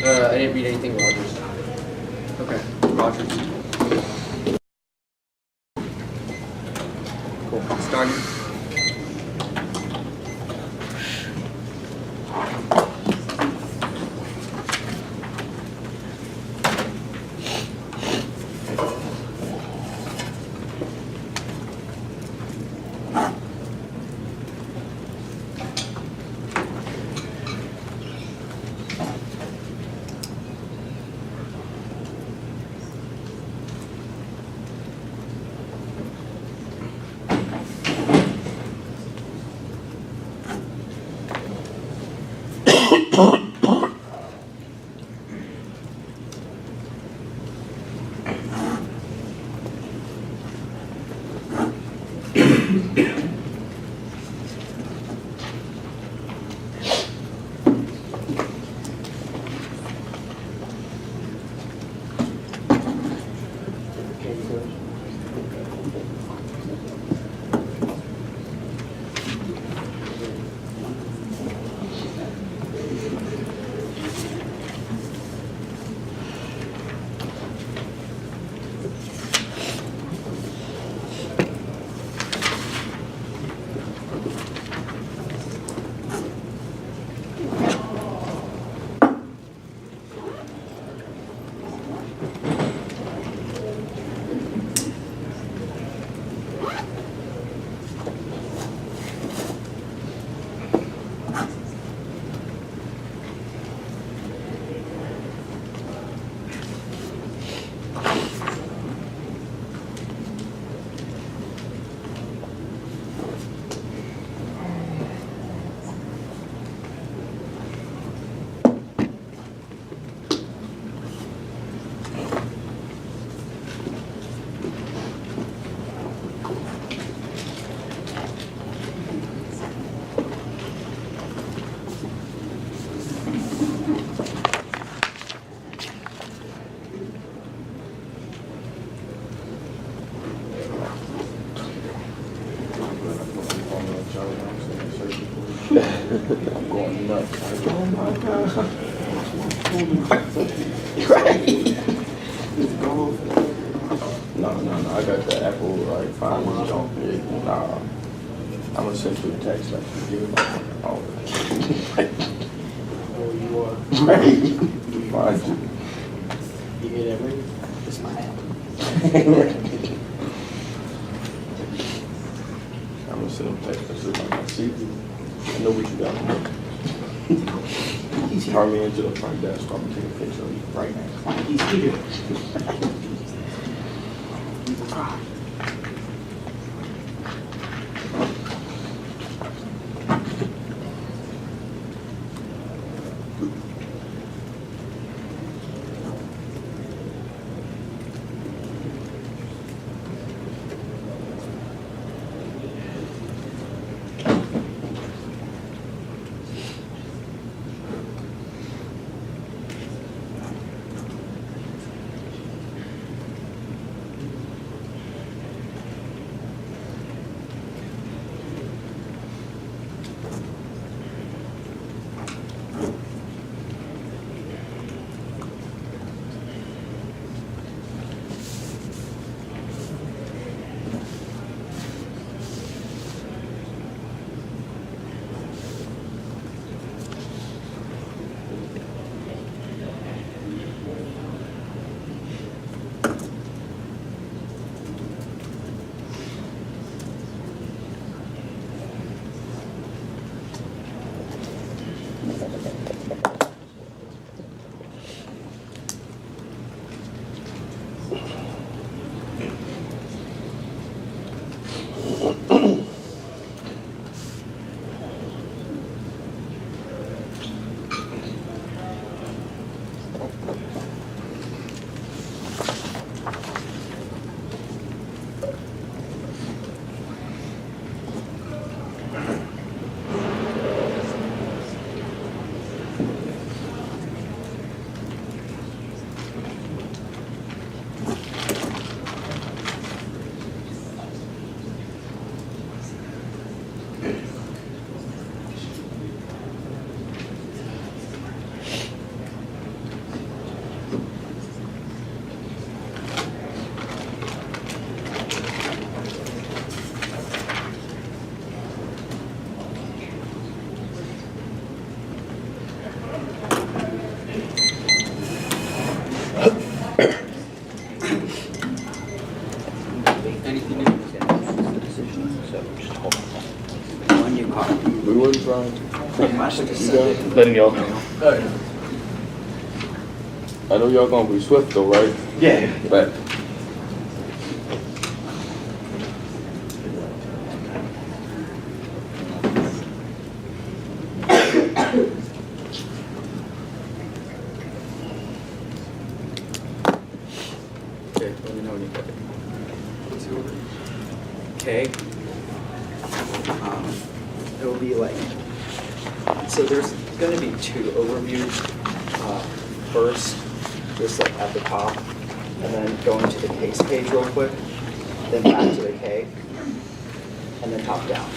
I didn't read anything, Rogers. Okay, Rogers. Cool. Starting. my God. Right. No, I got the Apple like 5 inch on it. Nah, I'm gonna send you a text like you do. Oh, Oh, you are. right. Mind you. You hear that ring? It's my app. I'm gonna send him a text message like I see you. I know what you got on. Turn me into the front desk. I'm gonna take a picture of you right now. He's here. Anything new? One new car. We wouldn't try. Pretty much just You send got- it. Letting y'all know. I know y'all gonna be swift though, right? Yeah. But Okay, let me know when you get it. Okay. It will be like, so there's going to be 2 overviews. First, just like at the top, and then going to the case page real quick, then back to the K, and then top down.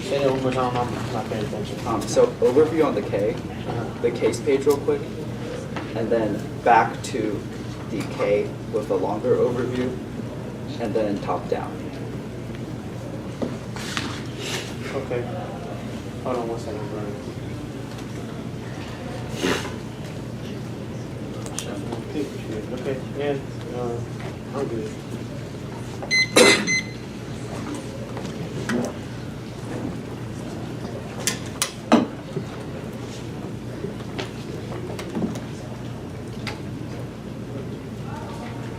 Say that one more time, I'm not paying attention. So overview on the K, Uh-huh. the case page real quick, and then back to the K with a longer overview, and then top down. Okay. Hold on one second, Brian. Okay, yeah, I'm good.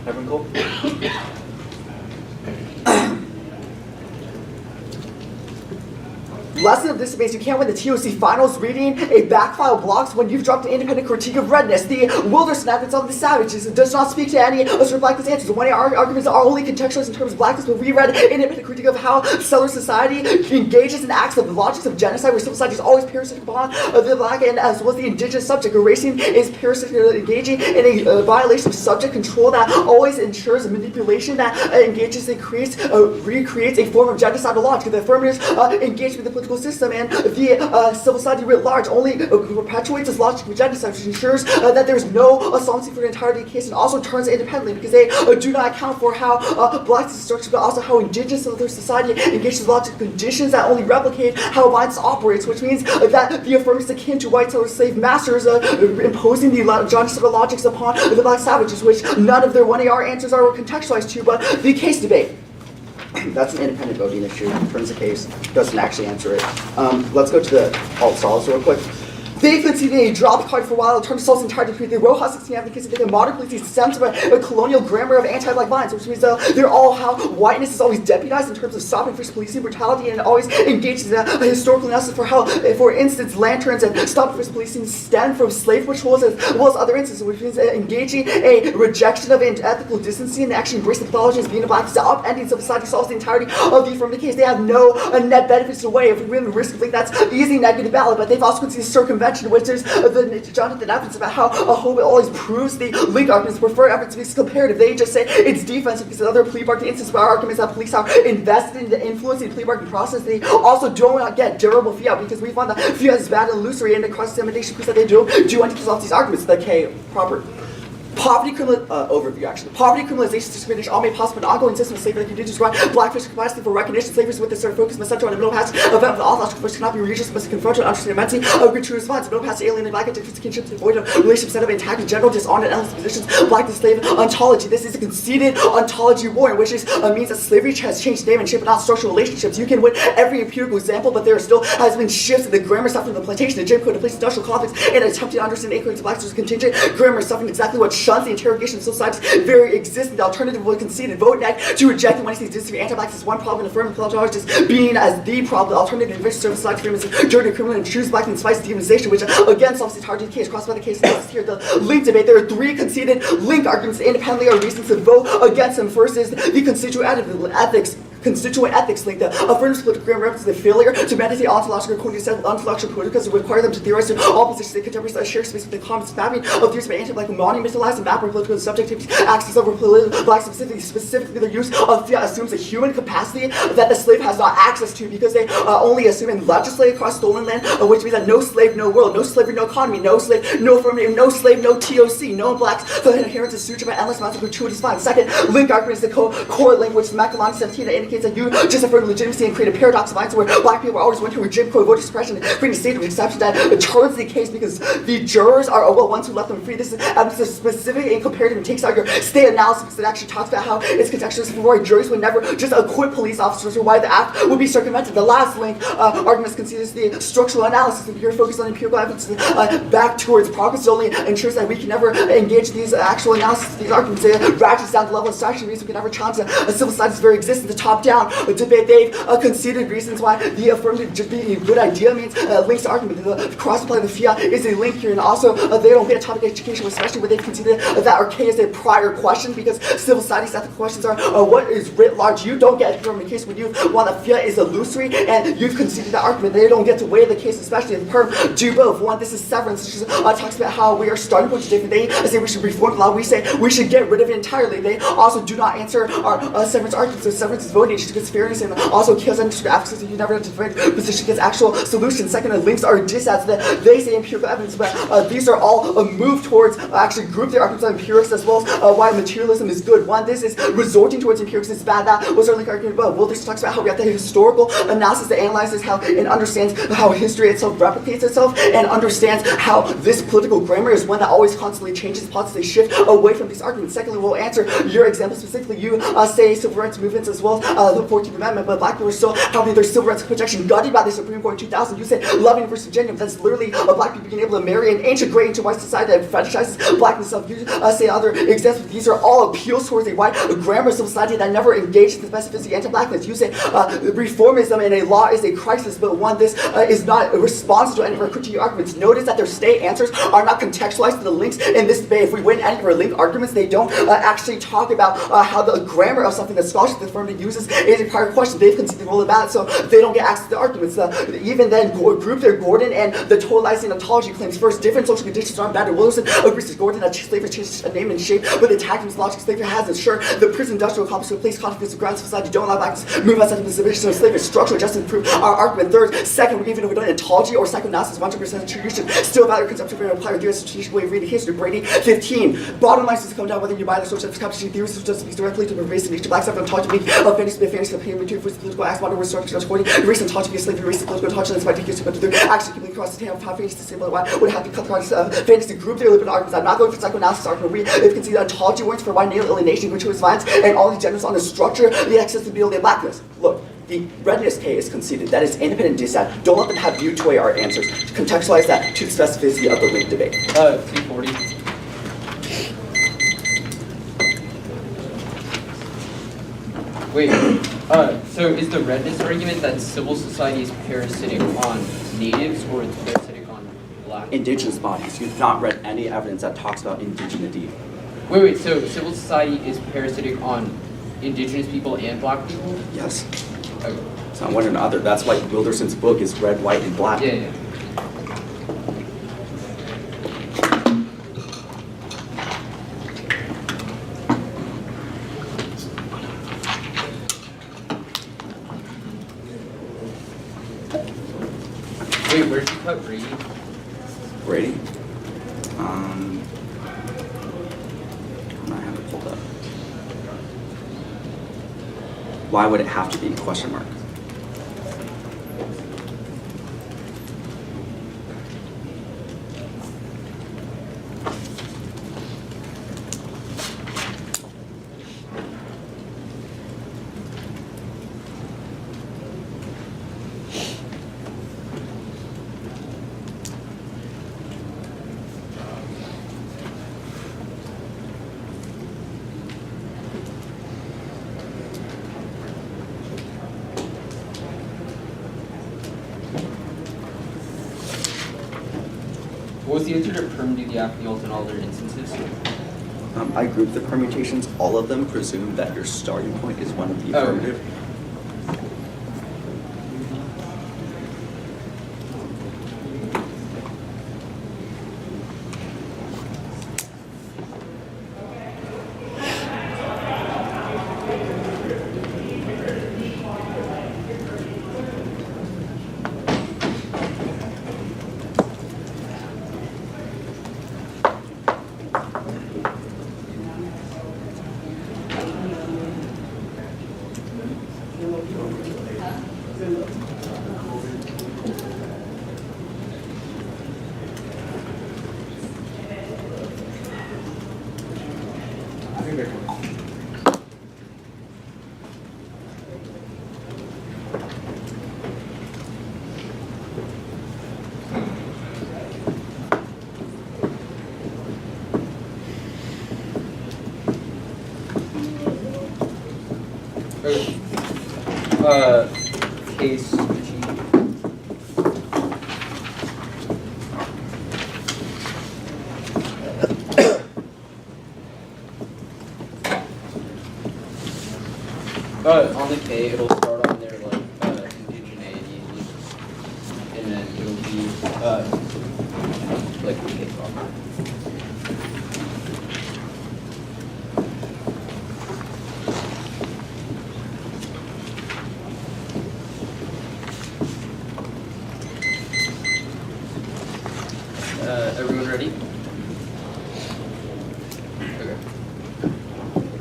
Everyone cool? Lesson of this means you can't win the TOC finals reading a backfile blocks when you've dropped an independent critique of redness. The wilder snappings of the savages does not speak to any of blackness answers. When our arguments are only contextualized in terms of blackness, but we read an independent critique of how settler society engages in acts of the logics of genocide, where civil society is always parasitic upon the black and as well as the indigenous subject. Erasing is parasitic, engaging in a violation of subject control that always ensures a manipulation that engages and creates, recreates a form of genocidal logic. The affirmative engagement with the political system and the civil society writ large only perpetuates its logic of genocide, which ensures that there's no solvency for the entirety of the case, and also turns independently because they do not account for how black is structured, but also how indigenous of their society engages in logic conditions that only replicate how violence operates, which means that the affirmative is akin to white slave masters imposing the genocidal logics upon the black savages, which none of their 1AR answers are contextualized to, but the case debate. That's an independent voting issue. Turns the case, doesn't actually answer it. Let's go to the alt solids real quick. They conceded a drop card for a while, turned themselves entirely to the Rojas 16 advocates that the modern police stems from a colonial grammar of anti-black violence, which means they're all how whiteness is always deputized in terms of stopping first policing brutality, and always engages in a historical analysis for how, for instance, lanterns and stop first policing stem from slave patrols as well as other instances, which means engaging a rejection of ethical distancing and actually embrace the pathology as being a black is upending civil society solves the entirety of the affirmative case. They have no net benefits away if we win the risk of that's easy negative ballot, but they've also conceded circumvention, which there's the Jonathan Evans about how Hope always proves the link arguments prefer evidence to be comparative. They just say it's defensive because other plea bargaining instances where arguments that police are invested in the influencing the plea bargaining process. They also don't get durable fiat because we found that fiat is bad and illusory, and the cross-examination proves that they do want to resolve these arguments. The K proper. Poverty overview actually. Poverty, criminalization, discrimination, all made possible an ongoing system of slavery that continues to provide blackfish capacity for recognition. Slavery with the certain focus must center on the middle pass event of the ontological force cannot be reduced, must confront and understand immensity of good true response. The middle pass alienated black identity kinship to avoid a relationship set of intact and general dishonor and endless positions. Black to slave ontology. This is a conceded ontology war, which is means that slavery has changed name and shape, but not structural relationships. You can win every empirical example, but there still has been shifts in the grammar stuff from the plantation, the Jim Crow, to place industrial conflicts, and attempting to understand the ignorance of blacks as contingent grammar suffering exactly what shuns the interrogation of society's very existence. The alternative will concede and vote next to reject the one he sees anti-blacks is one problem and affirmative pathology is being as the problem. The alternative in service society frames is dirty criminal and choose black and spice demonization, which again solves the entirety of the case. Crossed by the case here, the link debate. There are three conceded link arguments independently or reasons to vote against them. First is the constituent ethics link. The affirmative political grammar represents the failure to meditate ontological according to ontological protocols to require them to theorize to all positions they contemporaries share space with the common mapping of theories about anti-black monumentalized and map political and subjectivity axis over political black specifically their use of fiat assumes a human capacity that the slave has not access to because they only assume and legislate across stolen land, which means that no slave, no world, no slavery, no economy, no slave, no affirmative, no slave, no TOC, no blacks, the inherent is suture by endless amounts of gratuitous fines. Second, link argument is the core link, which Makalani 17 that indicates that you just affirm legitimacy and create a paradox of minds where black people always went through Jim Crow voter suppression and creating a state of exception that charges the case because the jurors are ones who left them free. This is specific and comparative and takes out your state analysis that actually talks about how it's contextualized for why juries would never just acquit police officers or why the act would be circumvented. The last link arguments considers the structural analysis. If you're focused on empirical evidence back towards progress, it only ensures that we can never engage these actual analysis of these arguments. It ratchets down the level of abstraction means we can never challenge a civil society's very existence. The top-down debate, they've conceded reasons why the affirmative just being a good idea means links to argument. The cross-apply the fiat is a link here, and also they don't get a topic education, especially where they've conceded that arcane is a prior question because civil society's ethical questions are what is writ large. You don't get from the case when you want the fiat is illusory, and you've conceded that argument. They don't get to weigh the case, especially if perm do both. One, this is severance, which talks about how we are starting with different. They say we should reform the law. We say we should get rid of it entirely. They also do not answer our severance argument. So severance is voting against fairness and also kills industry advocacy. You never have to defend position against actual solutions. Second, the links are disads that they say empirical evidence, but these are all a move towards actually group their arguments on empirics as well as why materialism is good. One, this is resorting towards empirics is bad. That was our link argument above. Well, this talks about how we have the historical analysis that analyzes how and understands how history itself replicates itself and understands how this political grammar is one that always constantly changes, constantly shift away from these arguments. Secondly, we'll answer your example specifically. You say civil rights movements as well as the 14th Amendment, but black people are still having their civil rights protection gutted by the Supreme Court in 2000. You say Loving versus Virginia, but that's literally black people being able to marry and integrate into white society that fetishizes blackness. You say other examples. These are all appeals towards a white grammar civil society that never engaged in the specificity of anti-blackness. You say reformism in a law is a crisis, but one, this is not a response to any of our critique arguments. Notice that their state answers are not contextualized to the links in this debate. If we win any of our link arguments, they don't actually talk about how the grammar of something that scholarship affirmative uses is a prior question. They've conceded the role of ballot, so they don't get access to the arguments. Even then, group there, Gordon and the totalizing ontology claims first, different social conditions aren't bad. Wilson agrees with Gordon that slavery changed name and shape, but the attachment's logic slavery has ensure the prison industrial complex replace conflicts of grounds of society don't allow blacks to move outside of the submission of slavery. Structural justice prove our argument. Third, second, even if we don't ontology or psychoanalysis 100% attribution, still value conceptual very apply with the strategic way of reading history. Brady. 15. Bottom line is to come down whether you buy the social competition theories which just speaks directly to the race and nature. Black stuff ontology of fantasy of pain material for political acts, modern word structure, the race ontology of slavery, race political ontology, and spite history, but they're actually completely across the table of how fantasy symbol why would have to cut across fantasy group their liberal arguments. I'm not going for psychoanalysis argument. If you can see the ontology words for why nail alienation, gratuitous violence, and all these genders on the structure, the accessibility of blackness. Look, the readiness K is conceded. That is independent dissent. Don't let them have you to weigh our answers. Contextualize that to the specificity of the linked debate. 240. Wait, so is the redness argument that civil society is parasitic on natives or it's parasitic on black? Indigenous bodies. You've not read any evidence that talks about indigeneity. Wait, so civil society is parasitic on indigenous people and black people? Yes. Okay. It's not one or another. That's why Wilderson's book is red, white, and black. Yeah. Wait, where'd you cut Brady? Brady? I have it pulled up. Why would it have to be ? What was the answer to permutate the affidavit in all their instances? I grouped the permutations. All of them presume that your starting point is one of the affirmative. Case G. On the K, it'll start on their like indigeneity, and then it'll be like the K proper. Everyone ready? Okay.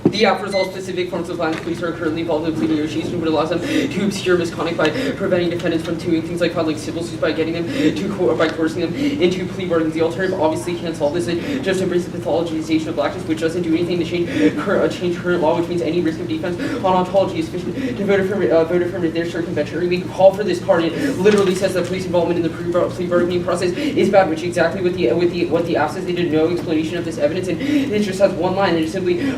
The offers all specific forms of violence. Police are currently involved in plea negotiations, but allows them to obscure misconduct by preventing defendants from doing things like filing civil suits by getting them to by coercing them into plea bargains. The alternative obviously can't solve this. It just embrace the pathologization of blackness, which doesn't do anything to change current law, which means any risk of defense on ontology is sufficient to vote affirmative their circumvention. We call for this part. It literally says that police involvement in the plea bargaining process is bad, which exactly what the absence they did no explanation of this evidence, and it just has one line. It is simply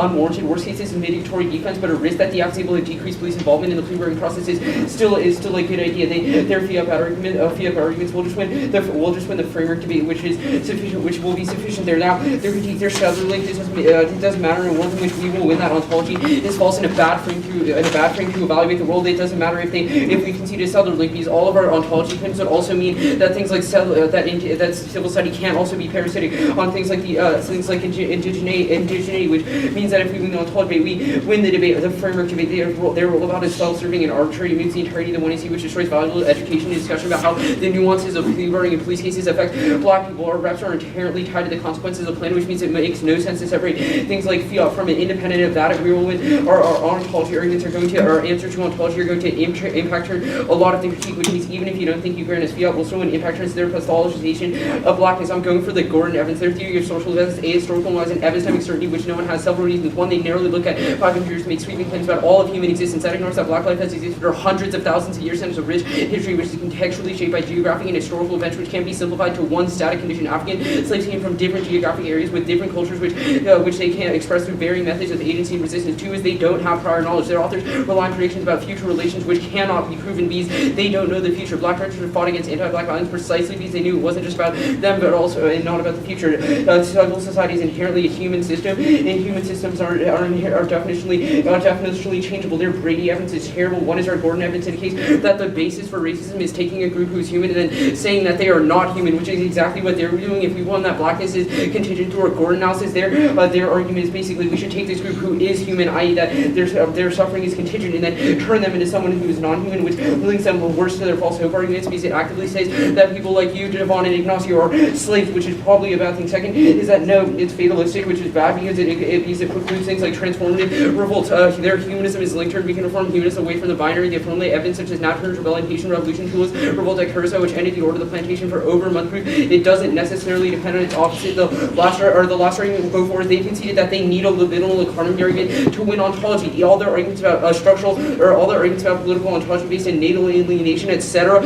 unwarranted worst cases of mandatory defense, but a risk that the act is able to decrease police involvement in the plea bargaining process is still a good idea. Their fiat arguments will just win the framework debate, which is sufficient, which will be sufficient. There now their critique, their shadow link. It doesn't matter in a world in which we will win. That ontology is false in a bad frame to evaluate the world. It doesn't matter if we concede a settler link, because all of our ontology claims would also mean that things like that civil society can't also be parasitic on things like indigeneity, which means that if we win the ontology debate, we win the debate, the framework debate. Their role about is self-serving and arbitrary. It means the entirety of the 1AC, which destroys valuable education and discussion about how the nuances of plea bargaining and police cases affect black people. Our reps are inherently tied to the consequences of plan, which means it makes no sense to separate things like fiat from an independent of that. We will win. Our ontology arguments are going to, our answer to ontology are going to impact turn a lot of the critique, which means even if you don't think you grant as fiat, will still win impact turns their pathologization of blackness. I'm going for the Gordon Evans. Their theory of social events, a historical knowledge, and epistemic certainty, which no one has several reasons. One, they narrowly look at 500 years to make sweeping claims about all of human existence. That ignores that black life has existed for hundreds of thousands of years and is a rich history which is contextually shaped by geographic and historical events, which can be simplified to one static condition. African slaves came from different geographic areas with different cultures, which they can express through varying methods of agency and resistance. Two is they don't have prior knowledge. Their authors rely on predictions about future relations which cannot be proven because they don't know the future. Black writers fought against anti-black violence precisely because they knew it wasn't just about them, but also and not about the future. Civil society is inherently a human system, and human systems are definitionally changeable. Their Brady Evans is terrible. One is our Gordon Evans in a case that the basis for racism is taking a group who's human and then saying that they are not human, which is exactly what they're doing. If we won that blackness is contingent to our Gordon analysis, their argument is basically we should take this group who is human, i.e. that their suffering is contingent, and then turn them into someone who is non-human, which links them worse to their false hope arguments, because it actively says that people like you, Devane and Ignacio, are slaves, which is probably a bad thing. Second is that no, it's fatalistic, which is bad because it precludes things like transformative revolts. Their humanism is linked to we can reform humanism away from the binary. They affirm the evidence such as Nat Turner's rebellion, Haitian revolution tools, revolt at Curacao, which ended the order of the plantation for over a month. Proof it doesn't necessarily depend on its opposite. The last argument will go forward. They conceded that they need a libidinal economy argument to win ontology. All their arguments about structural, or all their arguments about political ontology based in natal alienation, etc.,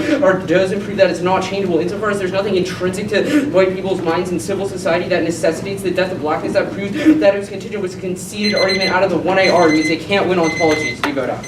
doesn't prove that it's not changeable. Insofar as there's nothing intrinsic to white people's minds in civil society that necessitates the death of blackness, that proves that it was contingent, was a conceded argument out of the 1A arguments. They can't win ontologies. You vote out.